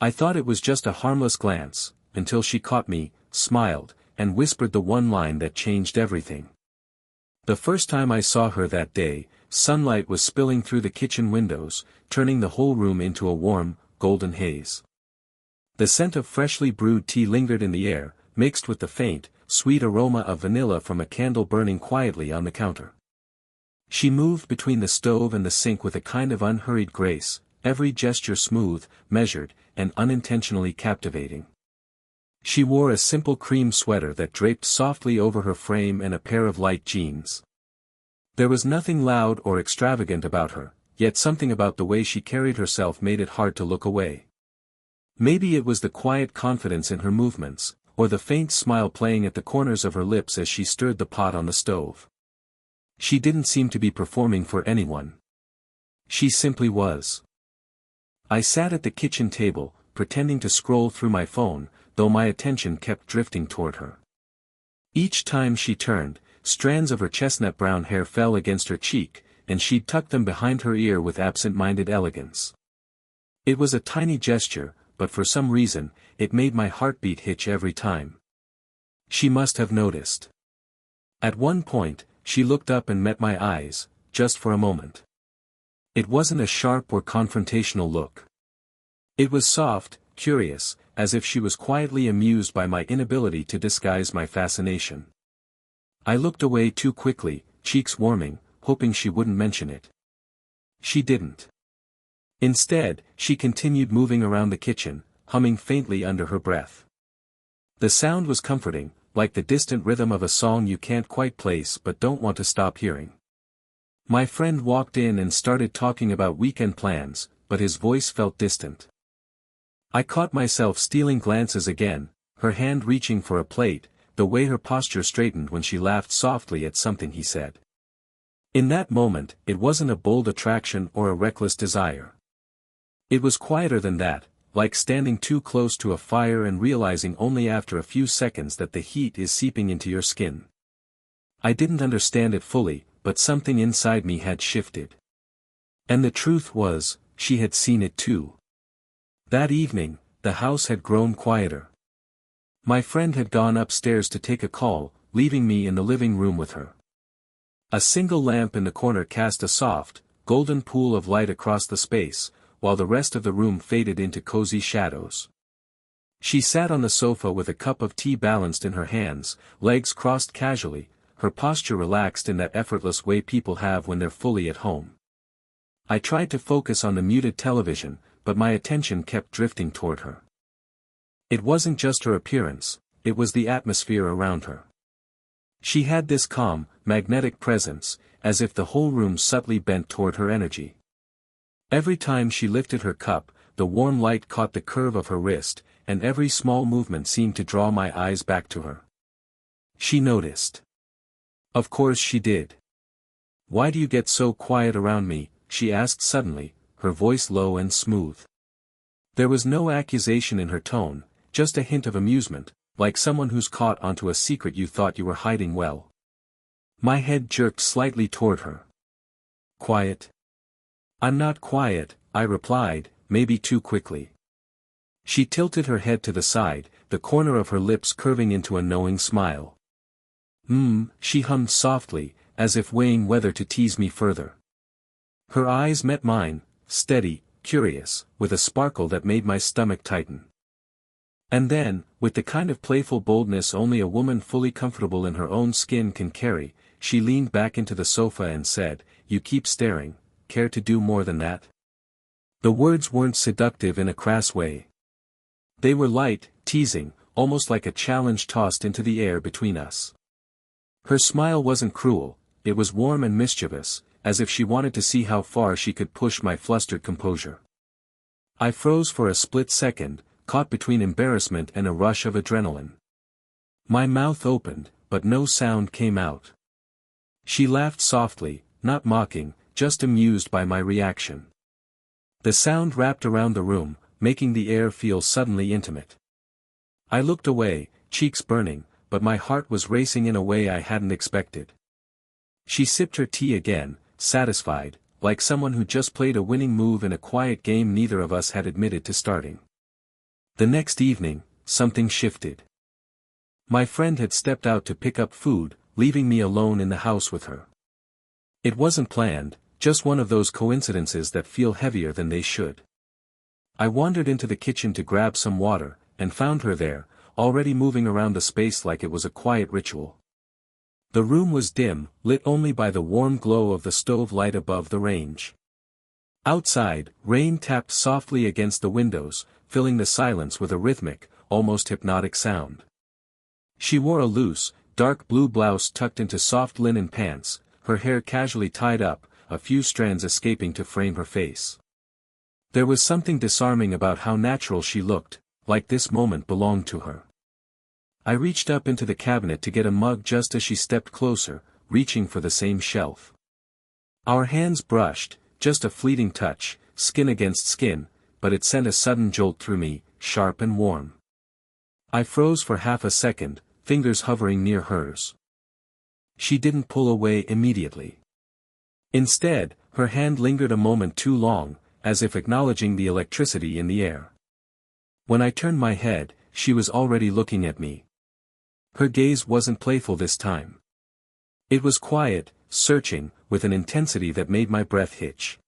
I thought it was just a harmless glance, until she caught me, smiled, and whispered the one line that changed everything. The first time I saw her that day, sunlight was spilling through the kitchen windows, turning the whole room into a warm, golden haze. The scent of freshly brewed tea lingered in the air, mixed with the faint, sweet aroma of vanilla from a candle burning quietly on the counter. She moved between the stove and the sink with a kind of unhurried grace, every gesture smooth, measured, and unintentionally captivating. She wore a simple cream sweater that draped softly over her frame and a pair of light jeans. There was nothing loud or extravagant about her, yet something about the way she carried herself made it hard to look away. Maybe it was the quiet confidence in her movements, or the faint smile playing at the corners of her lips as she stirred the pot on the stove. She didn't seem to be performing for anyone. She simply was. I sat at the kitchen table, pretending to scroll through my phone, though my attention kept drifting toward her. Each time she turned, strands of her chestnut brown hair fell against her cheek, and she'd tuck them behind her ear with absent-minded elegance. It was a tiny gesture, but for some reason, it made my heartbeat hitch every time. She must have noticed. At one point, she looked up and met my eyes, just for a moment. It wasn't a sharp or confrontational look. It was soft, curious, as if she was quietly amused by my inability to disguise my fascination. I looked away too quickly, cheeks warming, hoping she wouldn't mention it. She didn't. Instead, she continued moving around the kitchen, humming faintly under her breath. The sound was comforting, like the distant rhythm of a song you can't quite place but don't want to stop hearing. My friend walked in and started talking about weekend plans, but his voice felt distant. I caught myself stealing glances again, her hand reaching for a plate, the way her posture straightened when she laughed softly at something he said. In that moment, it wasn't a bold attraction or a reckless desire. It was quieter than that, like standing too close to a fire and realizing only after a few seconds that the heat is seeping into your skin. I didn't understand it fully, but something inside me had shifted. And the truth was, she had seen it too. That evening, the house had grown quieter. My friend had gone upstairs to take a call, leaving me in the living room with her. A single lamp in the corner cast a soft, golden pool of light across the space, while the rest of the room faded into cozy shadows. She sat on the sofa with a cup of tea balanced in her hands, legs crossed casually, her posture relaxed in that effortless way people have when they're fully at home. I tried to focus on the muted television, but my attention kept drifting toward her. It wasn't just her appearance, it was the atmosphere around her. She had this calm, magnetic presence, as if the whole room subtly bent toward her energy. Every time she lifted her cup, the warm light caught the curve of her wrist, and every small movement seemed to draw my eyes back to her. She noticed. Of course she did. "Why do you get so quiet around me?" she asked suddenly, her voice low and smooth. There was no accusation in her tone, just a hint of amusement, like someone who's caught onto a secret you thought you were hiding well. My head jerked slightly toward her. "Quiet?" "I'm not quiet," I replied, maybe too quickly. She tilted her head to the side, the corner of her lips curving into a knowing smile. She hummed softly, as if weighing whether to tease me further. Her eyes met mine, steady, curious, with a sparkle that made my stomach tighten. And then, with the kind of playful boldness only a woman fully comfortable in her own skin can carry, she leaned back into the sofa and said, "You keep staring. Care to do more than that?" The words weren't seductive in a crass way. They were light, teasing, almost like a challenge tossed into the air between us. Her smile wasn't cruel, it was warm and mischievous, as if she wanted to see how far she could push my flustered composure. I froze for a split second, caught between embarrassment and a rush of adrenaline. My mouth opened, but no sound came out. She laughed softly, not mocking, just amused by my reaction. The sound wrapped around the room, making the air feel suddenly intimate. I looked away, cheeks burning, but my heart was racing in a way I hadn't expected. She sipped her tea again, satisfied, like someone who just played a winning move in a quiet game neither of us had admitted to starting. The next evening, something shifted. My friend had stepped out to pick up food, leaving me alone in the house with her. It wasn't planned, just one of those coincidences that feel heavier than they should. I wandered into the kitchen to grab some water, and found her there, already moving around the space like it was a quiet ritual. The room was dim, lit only by the warm glow of the stove light above the range. Outside, rain tapped softly against the windows, filling the silence with a rhythmic, almost hypnotic sound. She wore a loose, dark blue blouse tucked into soft linen pants, her hair casually tied up, a few strands escaping to frame her face. There was something disarming about how natural she looked, like this moment belonged to her. I reached up into the cabinet to get a mug just as she stepped closer, reaching for the same shelf. Our hands brushed, just a fleeting touch, skin against skin, but it sent a sudden jolt through me, sharp and warm. I froze for half a second, fingers hovering near hers. She didn't pull away immediately. Instead, her hand lingered a moment too long, as if acknowledging the electricity in the air. When I turned my head, she was already looking at me. Her gaze wasn't playful this time. It was quiet, searching, with an intensity that made my breath hitch.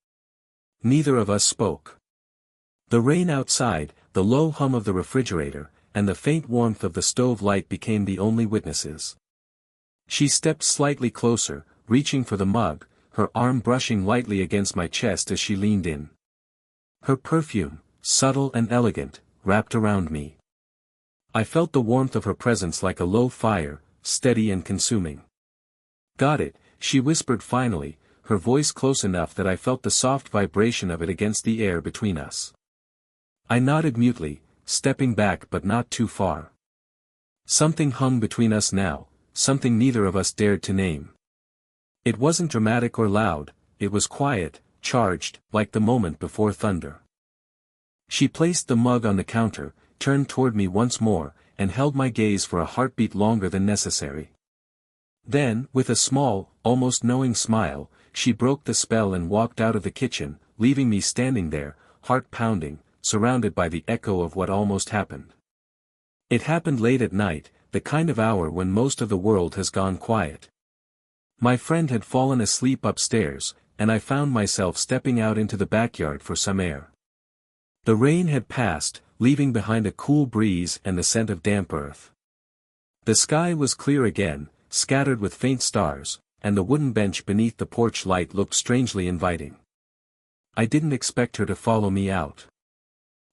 Neither of us spoke. The rain outside, the low hum of the refrigerator, and the faint warmth of the stove light became the only witnesses. She stepped slightly closer, reaching for the mug, her arm brushing lightly against my chest as she leaned in. Her perfume, subtle and elegant, wrapped around me. I felt the warmth of her presence like a low fire, steady and consuming. "Got it," she whispered finally, her voice close enough that I felt the soft vibration of it against the air between us. I nodded mutely, stepping back but not too far. Something hung between us now, something neither of us dared to name. It wasn't dramatic or loud, it was quiet, charged, like the moment before thunder. She placed the mug on the counter, turned toward me once more, and held my gaze for a heartbeat longer than necessary. Then, with a small, almost knowing smile, she broke the spell and walked out of the kitchen, leaving me standing there, heart pounding, surrounded by the echo of what almost happened. It happened late at night, the kind of hour when most of the world has gone quiet. My friend had fallen asleep upstairs, and I found myself stepping out into the backyard for some air. The rain had passed, leaving behind a cool breeze and the scent of damp earth. The sky was clear again, scattered with faint stars, and the wooden bench beneath the porch light looked strangely inviting. I didn't expect her to follow me out.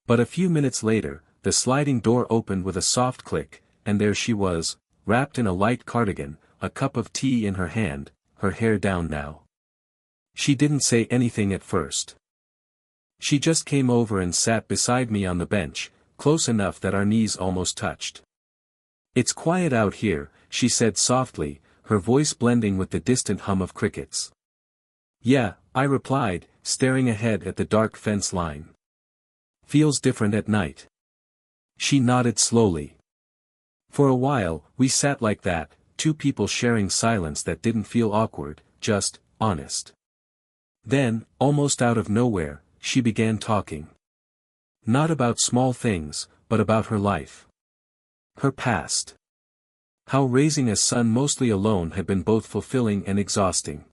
But a few minutes later, the sliding door opened with a soft click, and there she was, wrapped in a light cardigan, a cup of tea in her hand, her hair down now. She didn't say anything at first. She just came over and sat beside me on the bench, close enough that our knees almost touched. "It's quiet out here," she said softly, her voice blending with the distant hum of crickets. "Yeah," I replied, staring ahead at the dark fence line. "Feels different at night." She nodded slowly. For a while, we sat like that, two people sharing silence that didn't feel awkward, just honest. Then, almost out of nowhere, she began talking. Not about small things, but about her life. Her past. How raising a son mostly alone had been both fulfilling and exhausting.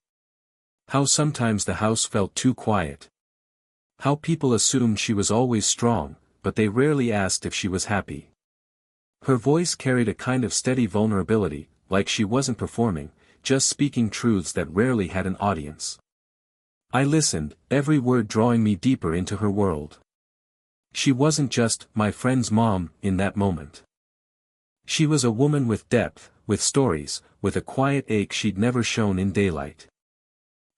How sometimes the house felt too quiet. How people assumed she was always strong, but they rarely asked if she was happy. Her voice carried a kind of steady vulnerability, like she wasn't performing, just speaking truths that rarely had an audience. I listened, every word drawing me deeper into her world. She wasn't just my friend's mom in that moment. She was a woman with depth, with stories, with a quiet ache she'd never shown in daylight.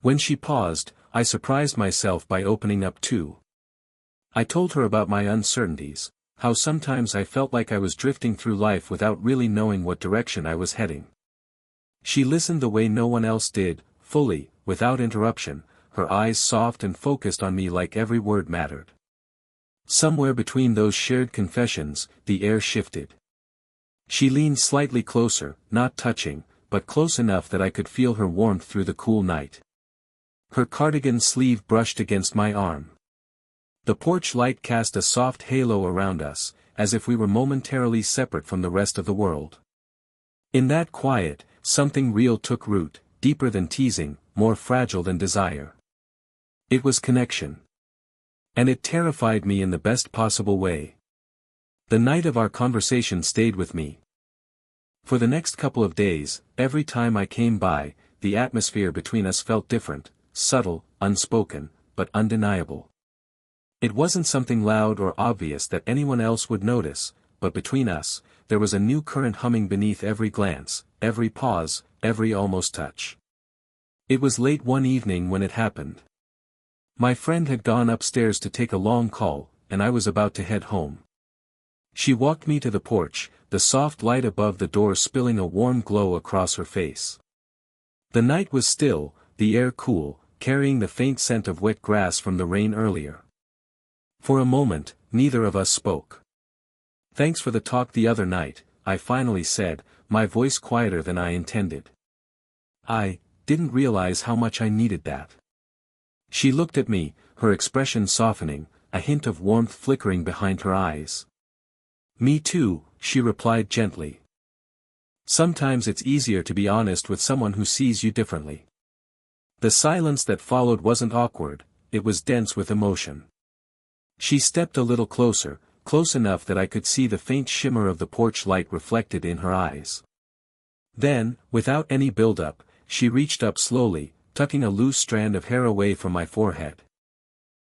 When she paused, I surprised myself by opening up too. I told her about my uncertainties, how sometimes I felt like I was drifting through life without really knowing what direction I was heading. She listened the way no one else did, fully, without interruption, her eyes soft and focused on me like every word mattered. Somewhere between those shared confessions, the air shifted. She leaned slightly closer, not touching, but close enough that I could feel her warmth through the cool night. Her cardigan sleeve brushed against my arm. The porch light cast a soft halo around us, as if we were momentarily separate from the rest of the world. In that quiet, something real took root, deeper than teasing, more fragile than desire. It was connection. And it terrified me in the best possible way. The night of our conversation stayed with me. For the next couple of days, every time I came by, the atmosphere between us felt different, subtle, unspoken, but undeniable. It wasn't something loud or obvious that anyone else would notice, but between us, there was a new current humming beneath every glance, every pause, every almost touch. It was late one evening when it happened. My friend had gone upstairs to take a long call, and I was about to head home. She walked me to the porch, the soft light above the door spilling a warm glow across her face. The night was still, the air cool, carrying the faint scent of wet grass from the rain earlier. For a moment, neither of us spoke. "Thanks for the talk the other night," I finally said, my voice quieter than I intended. "I didn't realize how much I needed that." She looked at me, her expression softening, a hint of warmth flickering behind her eyes. "Me too," she replied gently. "Sometimes it's easier to be honest with someone who sees you differently." The silence that followed wasn't awkward, it was dense with emotion. She stepped a little closer, close enough that I could see the faint shimmer of the porch light reflected in her eyes. Then, without any build-up, she reached up slowly, tucking a loose strand of hair away from my forehead.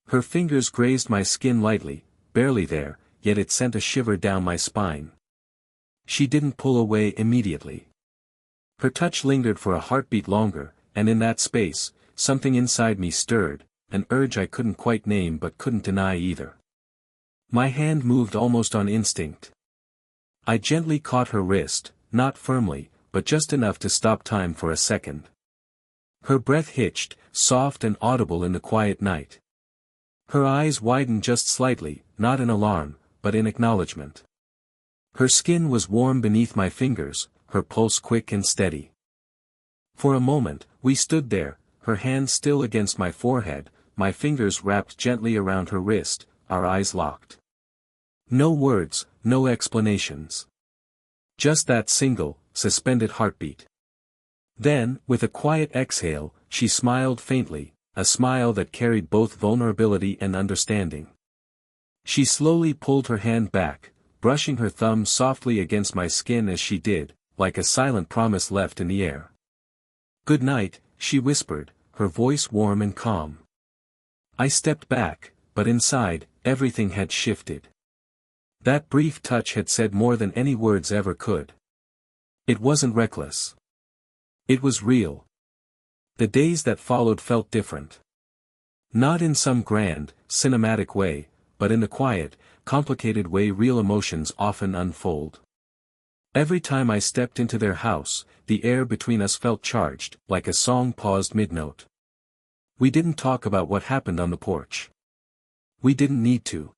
Her fingers grazed my skin lightly, barely there, yet it sent a shiver down my spine. She didn't pull away immediately. Her touch lingered for a heartbeat longer, and in that space, something inside me stirred, an urge I couldn't quite name but couldn't deny either. My hand moved almost on instinct. I gently caught her wrist, not firmly, but just enough to stop time for a second. Her breath hitched, soft and audible in the quiet night. Her eyes widened just slightly, not in alarm, but in acknowledgement. Her skin was warm beneath my fingers, her pulse quick and steady. For a moment, we stood there, her hand still against my forehead, my fingers wrapped gently around her wrist, our eyes locked. No words, no explanations. Just that single, suspended heartbeat. Then, with a quiet exhale, she smiled faintly, a smile that carried both vulnerability and understanding. She slowly pulled her hand back, brushing her thumb softly against my skin as she did, like a silent promise left in the air. "Good night," she whispered, her voice warm and calm. I stepped back, but inside, everything had shifted. That brief touch had said more than any words ever could. It wasn't reckless. It was real. The days that followed felt different. Not in some grand, cinematic way, but in the quiet, complicated way real emotions often unfold. Every time I stepped into their house, the air between us felt charged, like a song paused mid-note. We didn't talk about what happened on the porch. We didn't need to.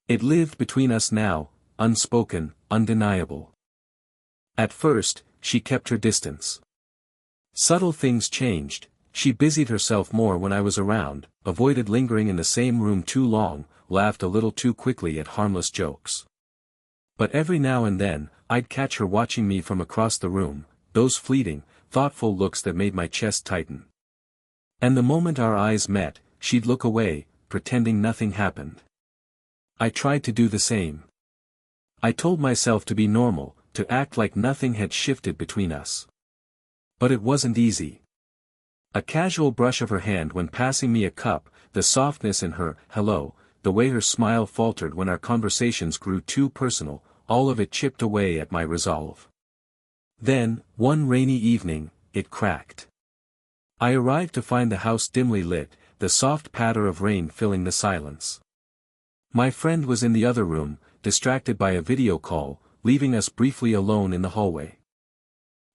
It lived between us now, unspoken, undeniable. At first, she kept her distance. Subtle things changed, she busied herself more when I was around, avoided lingering in the same room too long, laughed a little too quickly at harmless jokes. But every now and then, I'd catch her watching me from across the room, those fleeting, thoughtful looks that made my chest tighten. And the moment our eyes met, she'd look away, pretending nothing happened. I tried to do the same. I told myself to be normal, to act like nothing had shifted between us. But it wasn't easy. A casual brush of her hand when passing me a cup, the softness in her "hello," the way her smile faltered when our conversations grew too personal, all of it chipped away at my resolve. Then, one rainy evening, it cracked. I arrived to find the house dimly lit, the soft patter of rain filling the silence. My friend was in the other room, distracted by a video call, leaving us briefly alone in the hallway.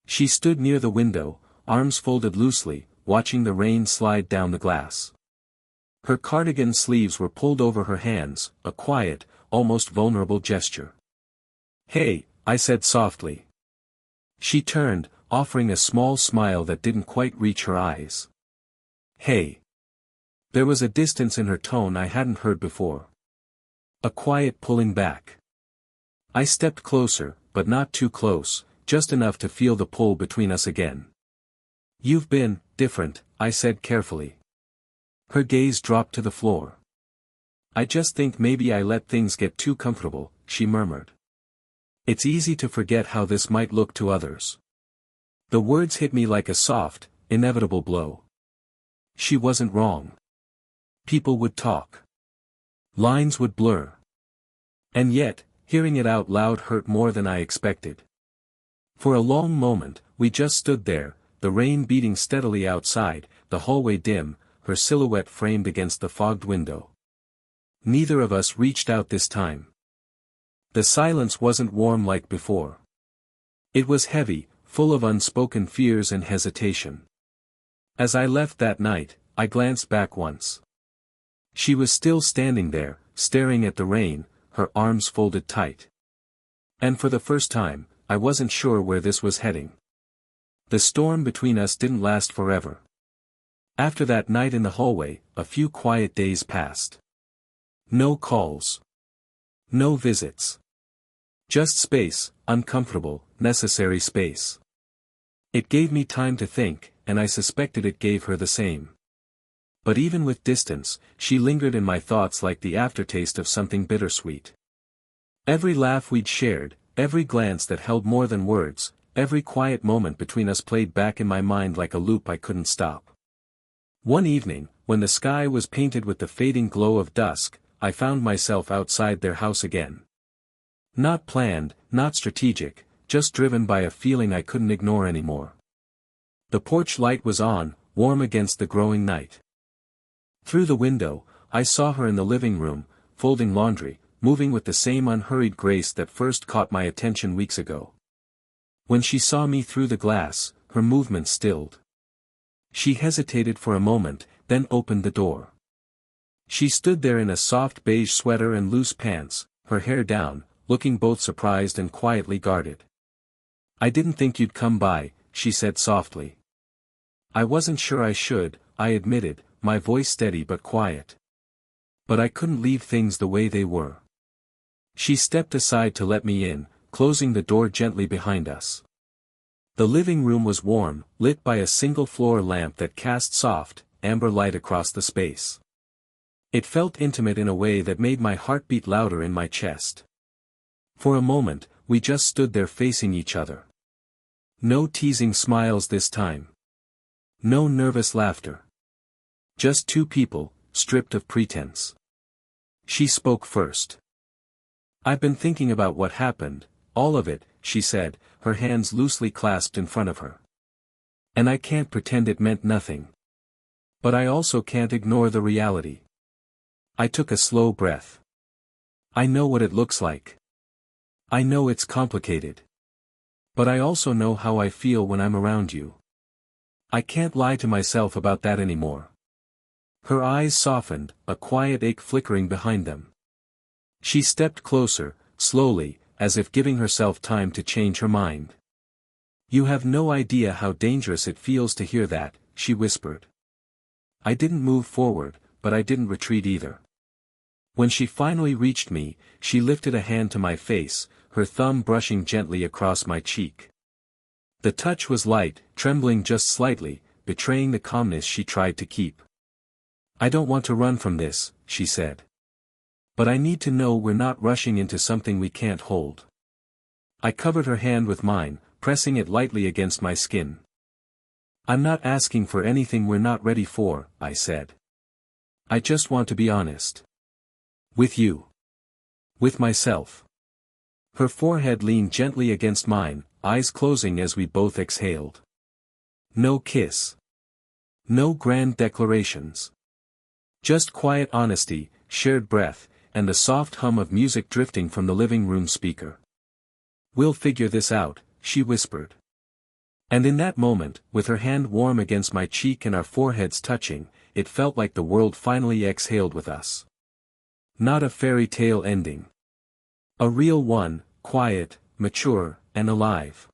She stood near the window, arms folded loosely, watching the rain slide down the glass. Her cardigan sleeves were pulled over her hands, a quiet, almost vulnerable gesture. "Hey," I said softly. She turned, offering a small smile that didn't quite reach her eyes. "Hey." There was a distance in her tone I hadn't heard before. A quiet pulling back. I stepped closer, but not too close, just enough to feel the pull between us again. "You've been different," I said carefully. Her gaze dropped to the floor. "I just think maybe I let things get too comfortable," she murmured. "It's easy to forget how this might look to others." The words hit me like a soft, inevitable blow. She wasn't wrong. People would talk. Lines would blur. And yet, hearing it out loud hurt more than I expected. For a long moment, we just stood there, the rain beating steadily outside, the hallway dim, her silhouette framed against the fogged window. Neither of us reached out this time. The silence wasn't warm like before. It was heavy, full of unspoken fears and hesitation. As I left that night, I glanced back once. She was still standing there, staring at the rain, her arms folded tight. And for the first time, I wasn't sure where this was heading. The storm between us didn't last forever. After that night in the hallway, a few quiet days passed. No calls. No visits. Just space, uncomfortable, necessary space. It gave me time to think, and I suspected it gave her the same. But even with distance, she lingered in my thoughts like the aftertaste of something bittersweet. Every laugh we'd shared, every glance that held more than words, every quiet moment between us played back in my mind like a loop I couldn't stop. One evening, when the sky was painted with the fading glow of dusk, I found myself outside their house again. Not planned, not strategic, just driven by a feeling I couldn't ignore anymore. The porch light was on, warm against the growing night. Through the window, I saw her in the living room, folding laundry, moving with the same unhurried grace that first caught my attention weeks ago. When she saw me through the glass, her movement stilled. She hesitated for a moment, then opened the door. She stood there in a soft beige sweater and loose pants, her hair down, looking both surprised and quietly guarded. "I didn't think you'd come by," she said softly. "I wasn't sure I should," I admitted, my voice steady but quiet. "But I couldn't leave things the way they were." She stepped aside to let me in, closing the door gently behind us. The living room was warm, lit by a single floor lamp that cast soft, amber light across the space. It felt intimate in a way that made my heart beat louder in my chest. For a moment, we just stood there facing each other. No teasing smiles this time. No nervous laughter. Just two people, stripped of pretense. She spoke first. "I've been thinking about what happened, all of it," she said, her hands loosely clasped in front of her. "And I can't pretend it meant nothing. But I also can't ignore the reality." I took a slow breath. "I know what it looks like. I know it's complicated. But I also know how I feel when I'm around you. I can't lie to myself about that anymore." Her eyes softened, a quiet ache flickering behind them. She stepped closer, slowly, as if giving herself time to change her mind. "You have no idea how dangerous it feels to hear that," she whispered. I didn't move forward, but I didn't retreat either. When she finally reached me, she lifted a hand to my face, her thumb brushing gently across my cheek. The touch was light, trembling just slightly, betraying the calmness she tried to keep. "I don't want to run from this," she said. "But I need to know we're not rushing into something we can't hold." I covered her hand with mine, pressing it lightly against my skin. "I'm not asking for anything we're not ready for," I said. "I just want to be honest. With you. With myself." Her forehead leaned gently against mine, eyes closing as we both exhaled. No kiss. No grand declarations. Just quiet honesty, shared breath, and the soft hum of music drifting from the living room speaker. "We'll figure this out," she whispered. And in that moment, with her hand warm against my cheek and our foreheads touching, it felt like the world finally exhaled with us. Not a fairy tale ending. A real one, quiet, mature, and alive.